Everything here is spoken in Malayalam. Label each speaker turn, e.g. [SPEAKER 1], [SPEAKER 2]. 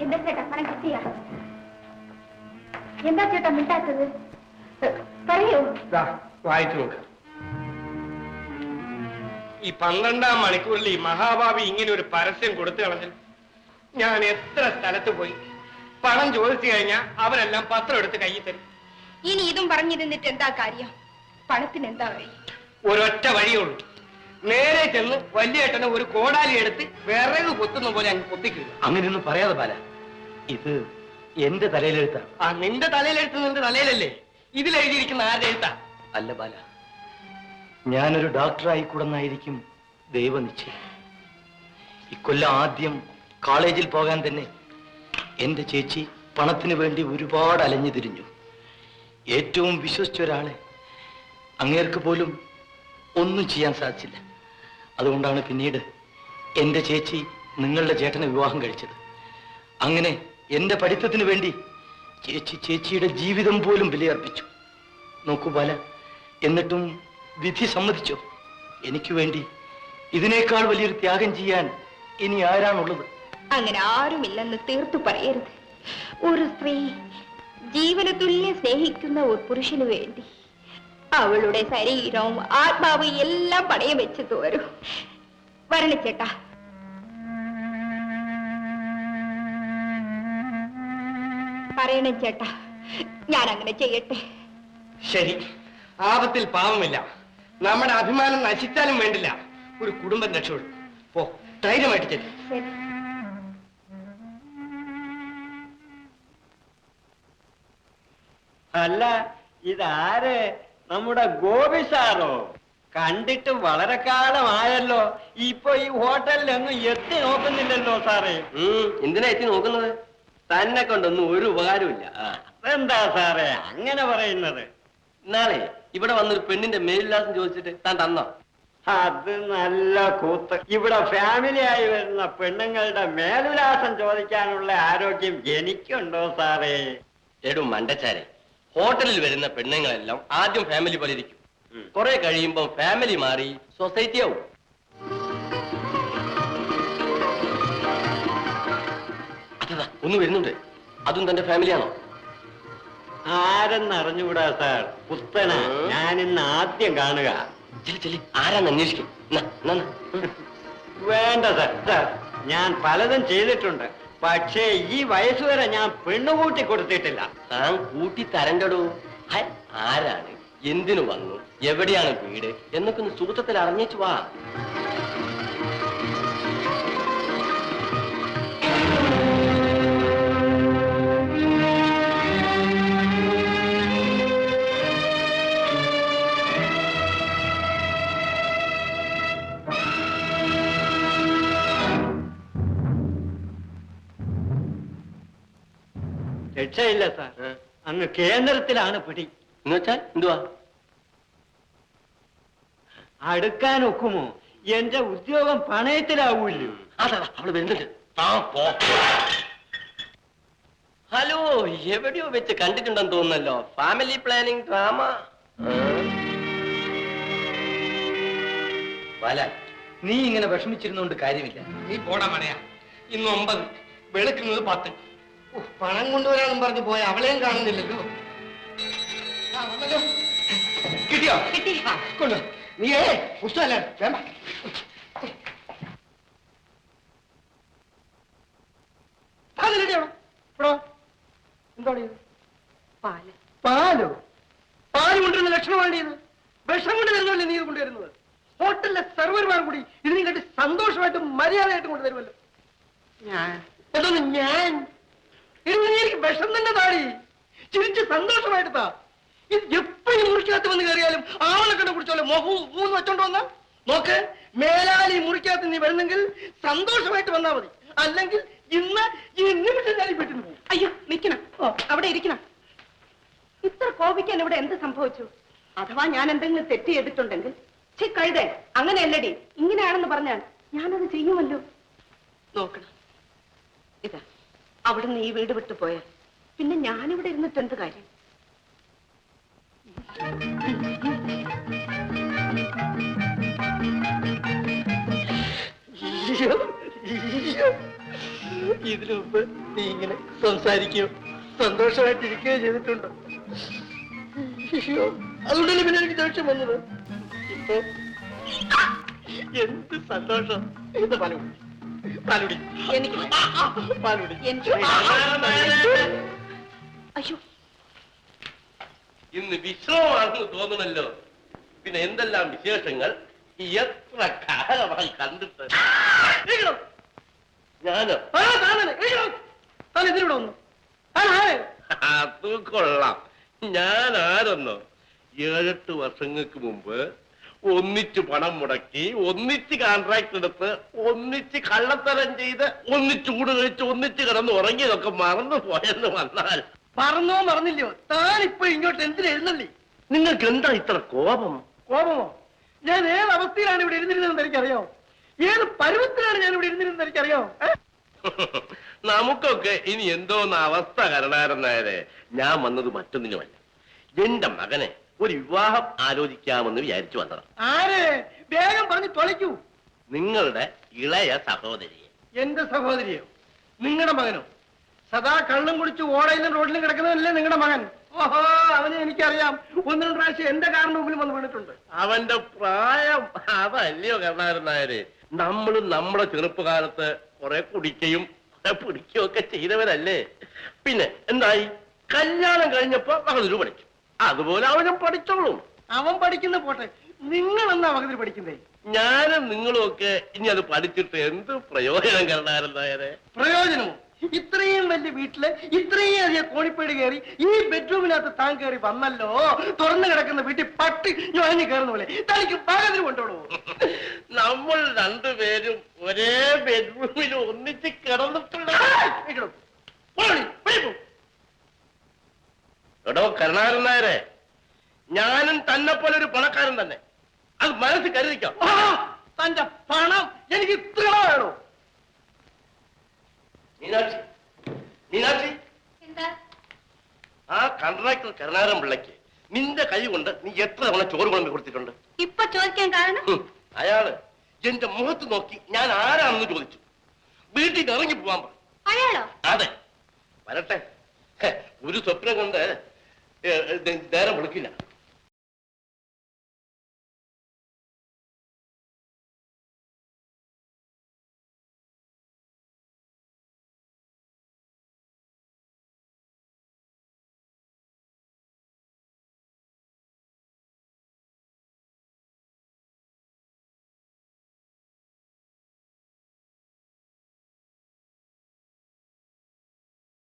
[SPEAKER 1] എന്താ ചേട്ടാ പണം കിട്ടിയാ? എന്താ ചേട്ടാ മിണ്ടാത്തത്? പറയൂ.
[SPEAKER 2] വായിച്ചു നോക്ക്. ഈ 12-ാം മണിക്കൂറിൽ ഈ മഹാഭാവി ഇങ്ങനെ ഒരു പരസ്യം കൊടുത്തു കളഞ്ഞു. ഞാൻ എത്ര സ്ഥലത്ത് പോയി പണം ചോദിച്ചു കഴിഞ്ഞാൽ അവരെല്ലാം പത്രം എടുത്ത് കയ്യിൽ തരും.
[SPEAKER 1] ഇനി ഇതും പറഞ്ഞിരുന്നിട്ട് എന്താ കാര്യം? പണത്തിന് എന്താ വഴി?
[SPEAKER 2] ഒരൊറ്റ വഴിയുള്ളൂ. നേരെ ചെന്ന് വലിയേട്ടനെ ഒരു കോടാലി എടുത്ത് വിറക് കൊത്തുന്ന പോലെ അങ്ങ് കൊത്തിക്കില്ല.
[SPEAKER 3] അങ്ങനെയൊന്നും പറയാതെ ബാല, ഇത് എന്റെ തലയിലെഴുത്താ.
[SPEAKER 2] ആ നിന്റെ തലയിലെഴുത്ത് നിന്റെ തലയിലല്ലേ? ഇതിലെഴുതിയിരിക്കുന്ന ആരുടെ എഴുത്താ?
[SPEAKER 3] അല്ല ബാല, ഞാനൊരു ഡോക്ടറായിക്കൂടെന്നായിരിക്കും ദൈവനിശ്ചയം. ഇക്കൊല്ലം ആദ്യം കോളേജിൽ പോകാൻ തന്നെ എന്റെ ചേച്ചി പണത്തിന് വേണ്ടി ഒരുപാട് അലഞ്ഞു തിരിഞ്ഞു. ഏറ്റവും വിശ്വസിച്ച ഒരാളെ അങ്ങേർക്ക് പോലും ഒന്നും ചെയ്യാൻ സാധിച്ചില്ല. അതുകൊണ്ടാണ് പിന്നീട് എന്റെ ചേച്ചി നിങ്ങളുടെ ചേട്ടനെ വിവാഹം കഴിച്ചത്. അങ്ങനെ എന്റെ പഠിത്തത്തിന് വേണ്ടി ചേച്ചിയുടെ ജീവിതം പോലും ബലിയർപ്പിച്ചു. നോക്കൂ ബാല, എന്നിട്ടും വിധി സമ്മതിച്ചോ? എനിക്ക് വേണ്ടി ഇതിനേക്കാൾ വലിയൊരു ത്യാഗം ചെയ്യാൻ ഇനി ആരാണുള്ളത്?
[SPEAKER 1] അങ്ങനെ ആരുമില്ലെന്ന് തീർത്തു പറയരുത്. ഒരു സ്ത്രീ ജീവന തുല്യം സ്നേഹിക്കുന്ന ഒരു പുരുഷന് വേണ്ടി അവളുടെ ശരീരവും ആത്മാവ് എല്ലാം പണയം വെച്ച് തോരും. വരണച്ചേട്ടാ. പറയണ ചേട്ടാ, ഞാൻ അങ്ങനെ ചെയ്യട്ടെ?
[SPEAKER 2] ശരി, ആപത്തിൽ പാവമില്ല. നമ്മുടെ അഭിമാനം നശിച്ചാലും വേണ്ടില്ല. ഒരു കുടുംബം രക്ഷപ്പെടും. പോ, ധൈര്യമായിട്ട് ചെല്ലും.
[SPEAKER 1] ശരി.
[SPEAKER 4] അല്ല, ഇതാര്? നമ്മുടെ ഗോപി സാറോ? കണ്ടിട്ട് വളരെ കാലമായല്ലോ. ഇപ്പൊ ഈ ഹോട്ടലിലൊന്നും എത്തി നോക്കുന്നില്ലല്ലോ സാറേ.
[SPEAKER 3] എന്തിനാ എത്തി നോക്കുന്നത്? തന്നെ കൊണ്ടൊന്നും ഒരു ഉപകാരമില്ല.
[SPEAKER 4] എന്താ സാറേ അങ്ങനെ പറയുന്നത്?
[SPEAKER 3] നാളെ ഇവിടെ വന്നൊരു പെണ്ണിന്റെ മേൽവിലാസം ചോദിച്ചിട്ട് താൻ തന്നോ?
[SPEAKER 4] അത് നല്ല കൂത്ത്. ഇവിടെ ഫാമിലിയായി വരുന്ന പെണ്ണുങ്ങളുടെ മേൽവിലാസം ചോദിക്കാനുള്ള ആരോഗ്യം എനിക്കുണ്ടോ സാറേ?
[SPEAKER 3] എടൂ മണ്ടച്ചാരെ, ഹോട്ടലിൽ വരുന്ന പെണ്ണുങ്ങളെല്ലാം ആദ്യം ഫാമിലി പോലെ ഇരിക്കും. കുറെ കഴിയുമ്പോ ഫാമിലി മാറി സൊസൈറ്റി ആവും. അതാ ഒന്ന് വരുന്നുണ്ട്. അതും തന്റെ ഫാമിലിയാണോ?
[SPEAKER 4] ആരെന്നറിഞ്ഞുകൂടാ സാർ, പുത്തനാ. ഞാൻ ഇന്ന് ആദ്യം കാണുക.
[SPEAKER 3] ആരാന്ന് അന്വേഷിക്കും.
[SPEAKER 4] വേണ്ട സാർ, സാർ ഞാൻ പലതും ചെയ്തിട്ടുണ്ട്. പക്ഷേ ഈ വയസ്സുവരെ ഞാൻ പെണ്ണുകൂട്ടി കൊടുത്തിട്ടില്ല.
[SPEAKER 3] താൻ കൂട്ടി തരണ്ടടോ. ആരാണ്, എന്തിനു വന്നു, എവിടെയാണ് വീട് എന്നൊക്കെ ഒന്ന് സുഹൃത്തത്തിൽ അറിഞ്ഞേച്ചു വാ.
[SPEAKER 4] രക്ഷയില്ല സാർ, അങ്ങ് കേന്ദ്രത്തിലാണ് പിടി.
[SPEAKER 3] എന്നുവെച്ചാൽ എന്തുവാ?
[SPEAKER 4] അടുക്കാൻ ഒക്കുമോ? എന്റെ ഉദ്യോഗം പണയത്തിലാവൂല്ലോ.
[SPEAKER 3] അതാ അവള് വരുന്നുണ്ട്. ഹലോ, എവിടെയോ വെച്ച് കണ്ടിട്ടുണ്ടെന്ന് തോന്നുന്നല്ലോ. Family planning drama. ബാല, നീ ഇങ്ങനെ വിഷമിച്ചിരുന്നോണ്ട് കാര്യമില്ല.
[SPEAKER 2] നീ പോടാ മടയാ. ഇന്ന് 9, വെളുക്കുന്നത് 10. പണം കൊണ്ടുവരാനും പറഞ്ഞു പോയ അവളെയും കാണുന്നില്ലല്ലോ. കിട്ടിയോ?
[SPEAKER 1] കിട്ടി.
[SPEAKER 2] കൊണ്ടു. നീയേ പുസ്തകല്ലേ വേണ്ട. എന്താണ് ഇത്?
[SPEAKER 1] പാല്.
[SPEAKER 2] പാലോ? പാല് കൊണ്ടുവരുന്ന ലക്ഷണമാണ് ഇത്. വിഷം കൊണ്ട് തരുന്നല്ലേ നീ ഇത് കൊണ്ടുവരുന്നത്? ഹോട്ടലിലെ സെർവർമാർ കൂടി ഇതിനെ കണ്ടി സന്തോഷമായിട്ടും മര്യാദയായിട്ടും കൊണ്ടുവരുമല്ലോ. എന്തോന്ന് ഞാൻ? എനിക്ക് വിഷം തന്നെ താടി. ചിരിച്ച് സന്തോഷമായിട്ട് താ. ഇത് എപ്പോഴും മുറിക്കകത്ത് വന്ന് കയറിയാലും ആവണക്കെട്ട് കുടിച്ചോല്ലോ മുഖവും മൂന്ന് വെച്ചോണ്ട് വന്ന നോക്ക്. മേലാലി മുറിക്കകത്ത് നീ വരുന്നെങ്കിൽ സന്തോഷമായിട്ട് വന്നാ മതി. അല്ലെങ്കിൽ ഇന്ന് ഈ നിമിഷം ഞാൻ വീട്ടിൽ പോകും.
[SPEAKER 1] അയ്യോ, നിൽക്കണം. അവിടെ ഇരിക്കണം. ഇത്ര കോപിക്കാൻ ഇവിടെ എന്ത് സംഭവിച്ചു? അഥവാ ഞാൻ എന്തെങ്കിലും തെറ്റ് ചെയ്തിട്ടുണ്ടെങ്കിൽ കഴുതേ, അങ്ങനെയല്ലടി, ഇങ്ങനെയാണെന്ന് പറഞ്ഞാൽ ഞാനത് ചെയ്യുമല്ലോ. നോക്കണം, ഇതാ അവിടുന്ന് ഈ വീട് വിട്ടു പോയാൽ പിന്നെ ഞാനിവിടെ ഇരുന്നിട്ട് എന്ത് കാര്യം?
[SPEAKER 2] ഇതിനു മുമ്പ് നീ ഇങ്ങനെ സംസാരിക്കുകയോ സന്തോഷമായിട്ടിരിക്കുകയോ ചെയ്തിട്ടുണ്ടോ? അയ്യോ, അതുകൊണ്ടല്ലേ പിന്നെ എനിക്ക് ദേഷ്യം വന്നത്. ഇപ്പൊ എന്ത് സന്തോഷം. എന്ത് പാലുടി പാലുടി
[SPEAKER 1] എനിക്ക്
[SPEAKER 2] പാലുടി.
[SPEAKER 1] അയ്യോ,
[SPEAKER 3] ഇന്ന് വിശ്രമമാണെന്ന് തോന്നണല്ലോ. പിന്നെ എന്തെല്ലാം വിശേഷങ്ങൾ എത്ര കാലമായി കണ്ടിട്ട്. ഞാനോ
[SPEAKER 2] താൻ എതിരിവിടെ വന്നു.
[SPEAKER 3] അത് കൊള്ളാം. ഞാൻ ആരെന്നോ 7-8 വർഷങ്ങൾക്ക് മുമ്പ് ഒന്നിച്ച് പണം മുടക്കി, ഒന്നിച്ച് കോൺട്രാക്ട് എടുത്ത്, ഒന്നിച്ച് കള്ളത്തരം ചെയ്ത്, ഒന്നിച്ച് ഊട് കഴിച്ച്, ഒന്നിച്ച് കിടന്ന് ഉറങ്ങിയതൊക്കെ മറന്നു പോയെന്ന് വന്നാൽ.
[SPEAKER 2] മറന്നോ മറന്നില്ലയോ, താൻ ഇപ്പൊ ഇങ്ങോട്ട് എന്തിനു എഴുന്നള്ളി?
[SPEAKER 3] നിങ്ങൾക്ക് എന്താ ഇത്ര കോപം?
[SPEAKER 2] കോപമോ? ഞാൻ ഏത് അവസ്ഥയിലാണ് ഇവിടെ ഇരുന്നിരുന്നതെന്ന് എനിക്കറിയോ? ഏത് പരുവത്തിലാണ് ഞാൻ ഇവിടെ ഇരുന്നിരുന്നത് എനിക്കറിയോ?
[SPEAKER 3] നമുക്കൊക്കെ ഇനി എന്തോന്ന അവസ്ഥ കരുണാരനായരെ. ഞാൻ വന്നത് മറ്റൊന്നിനുമല്ല. എന്റെ മകനെ ഒരു വിവാഹം ആലോചിക്കാമെന്ന് വിചാരിച്ചു വന്നതാണ്.
[SPEAKER 2] ആരെ? വേഗം പറഞ്ഞു തൊലയ്ക്കൂ.
[SPEAKER 3] നിങ്ങളുടെ ഇളയ സഹോദരിയെ.
[SPEAKER 2] എന്റെ സഹോദരിയോ? നിങ്ങളുടെ മകനോ? സദാ കള്ളും കുടിച്ച് ഓടയിലും റോഡിലും കിടക്കുന്നതല്ലേ നിങ്ങളുടെ മകൻ? ഓഹോ, അവനെ എനിക്കറിയാം. 1-2 പ്രാവശ്യം എന്റെ കാറിന് മുമ്പിൽ വന്ന് വീണിട്ടുണ്ട്.
[SPEAKER 3] അവന്റെ പ്രായം അതല്ലയോ കരുണാരനായരെ. നമ്മളും നമ്മുടെ ചെറുപ്പകാലത്ത് കുറെ കുടിക്കുകയും പിടിക്കുകയും ഒക്കെ ചെയ്തവരല്ലേ. പിന്നെ എന്തായി? കല്യാണം കഴിഞ്ഞപ്പോ മകനൊരു പഠിച്ചു. അതുപോലെ അവനും പഠിച്ചോളും.
[SPEAKER 2] അവൻ പഠിക്കുന്ന പോട്ടെ, നിങ്ങളെന്നാ മകന് പഠിക്കുന്നേ?
[SPEAKER 3] ഞാനും നിങ്ങളും ഒക്കെ ഇനി അത് പഠിച്ചിട്ട് എന്ത് പ്രയോജനം കരുണാരനായരെ?
[SPEAKER 2] പ്രയോജനമോ? ഇത്രയും വലിയ വീട്ടില് ഇത്രയും അധികം കോണിപ്പേട് കയറി ഈ ബെഡ്റൂമിനകത്ത് താൻ കയറി വന്നല്ലോ. തുറന്നു കിടക്കുന്ന വീട്ടിൽ പട്ടി ഞൊഴഞ്ഞു കയറുന്ന പോലെ തനിക്ക് പാകത്തിന് കൊണ്ടോളൂ.
[SPEAKER 3] നമ്മൾ രണ്ടുപേരും ഒരേ ബെഡ്റൂമിൽ ഒന്നിച്ച് കിടന്നിട്ടുണ്ട്. എടോ കരുണാരനായരെ, ഞാനും തന്നെ പോലെ ഒരു പണക്കാരൻ തന്നെ. അത് മനസ്സിൽ കരുതിക്കാം.
[SPEAKER 2] തന്റെ പണം എനിക്ക് ഇത്ര വേണോ?
[SPEAKER 3] മീനാക്ഷി, മീനാക്ഷി,
[SPEAKER 1] എന്താ?
[SPEAKER 3] ആ കോൺട്രാക്ടർ കരുണാരൻ പിള്ളയ്ക്ക് നിന്റെ കൈ കൊണ്ട് നീ എത്ര തവണ ചോറ് വിളമ്പി കൊടുത്തിട്ടുണ്ട്?
[SPEAKER 1] ഇപ്പൊ ചോദിക്കാൻ കാരണം?
[SPEAKER 3] അയാള് എന്റെ മുഖത്ത് നോക്കി ഞാൻ ആരാണെന്ന് ചോദിച്ചു. വീട്ടിൽ ഇറങ്ങി പോവാൻ പറഞ്ഞു.
[SPEAKER 1] അയാളോ?
[SPEAKER 3] അതെ, വരട്ടെ. ഒരു സ്വപ്നം കണ്ട് നേരം വിളിക്കില്ല.